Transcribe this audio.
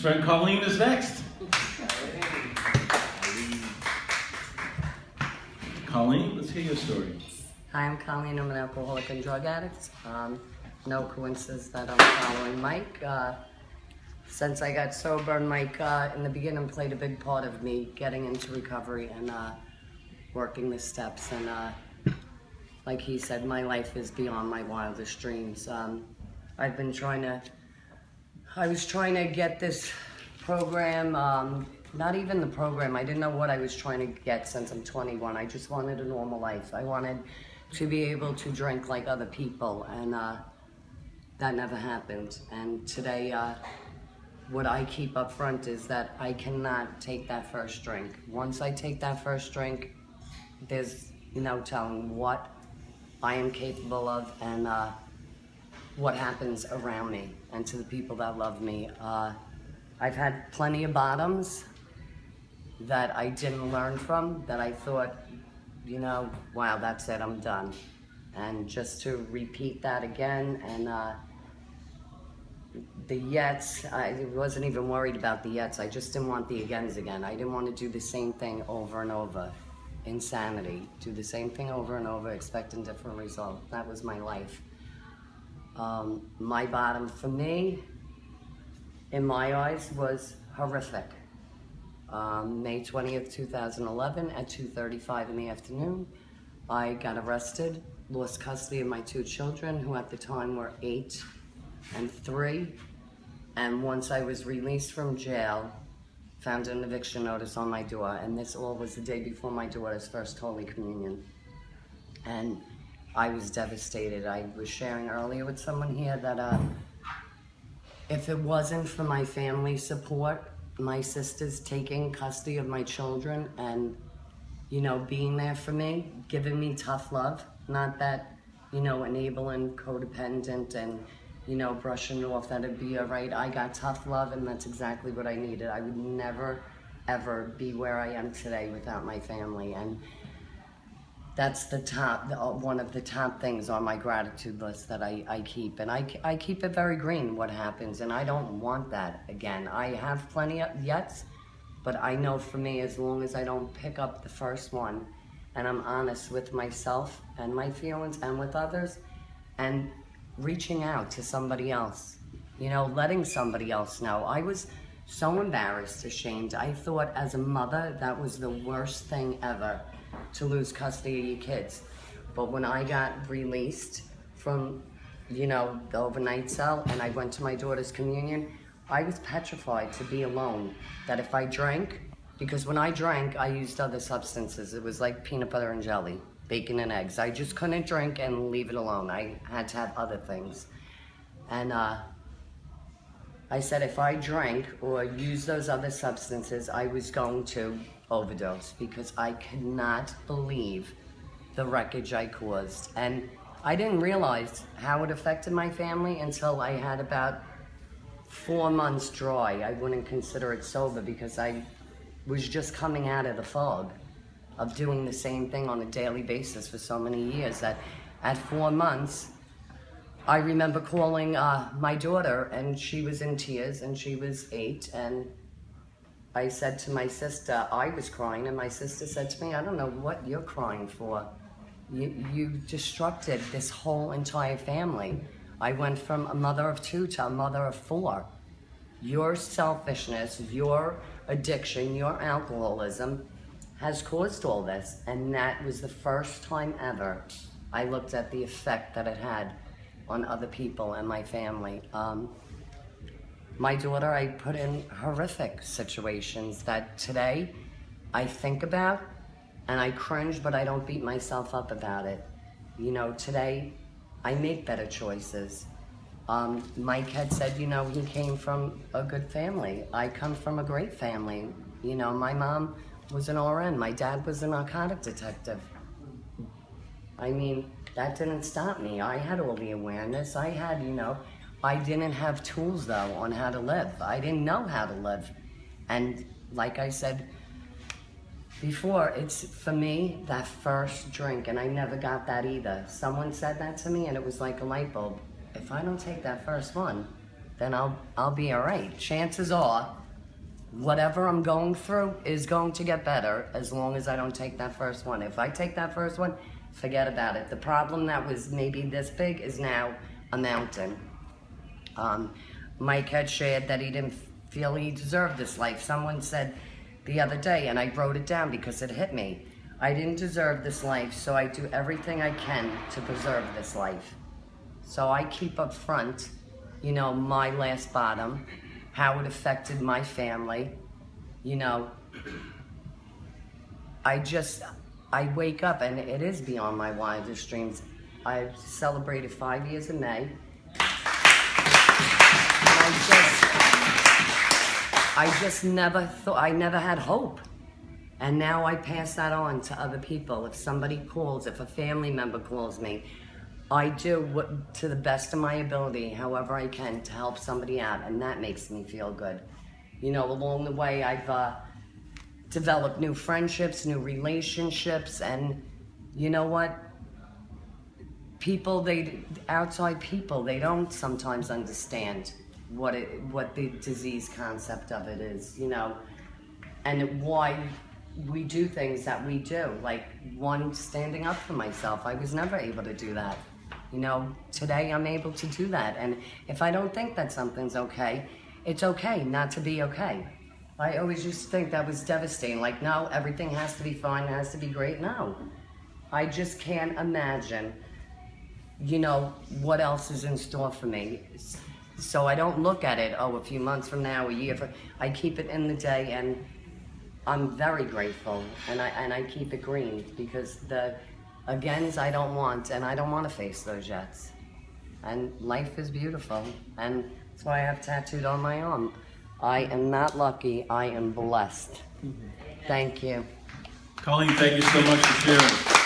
Friend Colleen is next. Colleen, let's hear your story. Hi, I'm Colleen. I'm an alcoholic and drug addict. No coincidence that I'm following Mike. Since I got sober, Mike in the beginning played a big part of me getting into recovery and working the steps. And like he said, my life is beyond my wildest dreams. I was trying to get this program, not even the program. I didn't know what I was trying to get since I'm 21. I just wanted a normal life. I wanted to be able to drink like other people, and that never happened. And today, what I keep up front is that I cannot take that first drink. Once I take that first drink, there's no telling what I am capable of and what happens around me and to the people that love me. I've had plenty of bottoms that I didn't learn from, that I thought, wow, that's it, I'm done. And just to repeat that again, and the yets, I wasn't even worried about the yets. I just didn't want the agains again. I didn't want to do the same thing over and over. Insanity. Do the same thing over and over, expecting different results. That was my life. My bottom, for me, in my eyes, was horrific. May 20th, 2011 at 2:35 in the afternoon, I got arrested, lost custody of my two children, who at the time were 8 and 3. And once I was released from jail, found an eviction notice on my door, and this all was the day before my daughter's first Holy Communion. And I was devastated. I was sharing earlier with someone here that if it wasn't for my family support, my sisters taking custody of my children and, being there for me, giving me tough love, not that, enabling, codependent and, brushing off that it'd be all right. I got tough love, and that's exactly what I needed. I would never, ever be where I am today without my family. And that's one of the top things on my gratitude list that I keep. And I keep it very green, what happens, and I don't want that again. I have plenty of yets, but I know for me, as long as I don't pick up the first one, and I'm honest with myself and my feelings and with others, and reaching out to somebody else, letting somebody else know. I was so embarrassed, ashamed. I thought as a mother, that was the worst thing ever, to lose custody of your kids. But when I got released from, the overnight cell, and I went to my daughter's communion, I was petrified to be alone. That if I drank, because when I drank, I used other substances. It was like peanut butter and jelly, bacon and eggs. I just couldn't drink and leave it alone. I had to have other things. And I said if I drank or used those other substances, I was going to overdose, because I could not believe the wreckage I caused. And I didn't realize how it affected my family until I had about 4 months dry. I wouldn't consider it sober, because I was just coming out of the fog of doing the same thing on a daily basis for so many years, that at 4 months, I remember calling my daughter, and she was in tears, and she was 8, and I said to my sister, I was crying, and my sister said to me, I don't know what you're crying for. You destructed this whole entire family. I went from a mother of 2 to a mother of 4. Your selfishness, your addiction, your alcoholism has caused all this. And that was the first time ever I looked at the effect that it had on other people and my family. My daughter, I put in horrific situations that today I think about and I cringe, but I don't beat myself up about it. Today I make better choices. Mike had said, he came from a good family. I come from a great family. My mom was an RN. My dad was a narcotic detective. I mean, that didn't stop me. I had all the awareness. I had, I didn't have tools, though, on how to live. I didn't know how to live. And like I said before, it's, for me, that first drink, and I never got that either. Someone said that to me, and it was like a light bulb. If I don't take that first one, then I'll be all right. Chances are, whatever I'm going through is going to get better as long as I don't take that first one. If I take that first one, forget about it. The problem that was maybe this big is now a mountain. Mike had shared that he didn't feel he deserved this life. Someone said the other day, and I wrote it down because it hit me, I didn't deserve this life, so I do everything I can to preserve this life. So I keep up front, you know, my last bottom, how it affected my family, you know. I wake up and it is beyond my wildest dreams. I celebrated 5 years in May. And I just never thought, I never had hope. And now I pass that on to other people. If somebody calls, if a family member calls me, I do what, to the best of my ability, however I can, to help somebody out, and that makes me feel good. You know, along the way, I've developed new friendships, new relationships, and you know what? People, outside people, they don't sometimes understand what the disease concept of it is, you know, and why we do things that we do. Like, one, standing up for myself. I was never able to do that. You know, today I'm able to do that. And if I don't think that something's okay, it's okay not to be okay. I always used to think that was devastating. Like, no, everything has to be fine, it has to be great. No. I just can't imagine, you know, what else is in store for me. So I don't look at it, oh, a few months from now, a year from, I keep it in the day, and I'm very grateful, and I keep it green, because the agains I don't want, and I don't want to face those yet. And life is beautiful, and that's why I have tattooed on my arm. I am not lucky, I am blessed. Thank you. Colleen, thank you so much for sharing.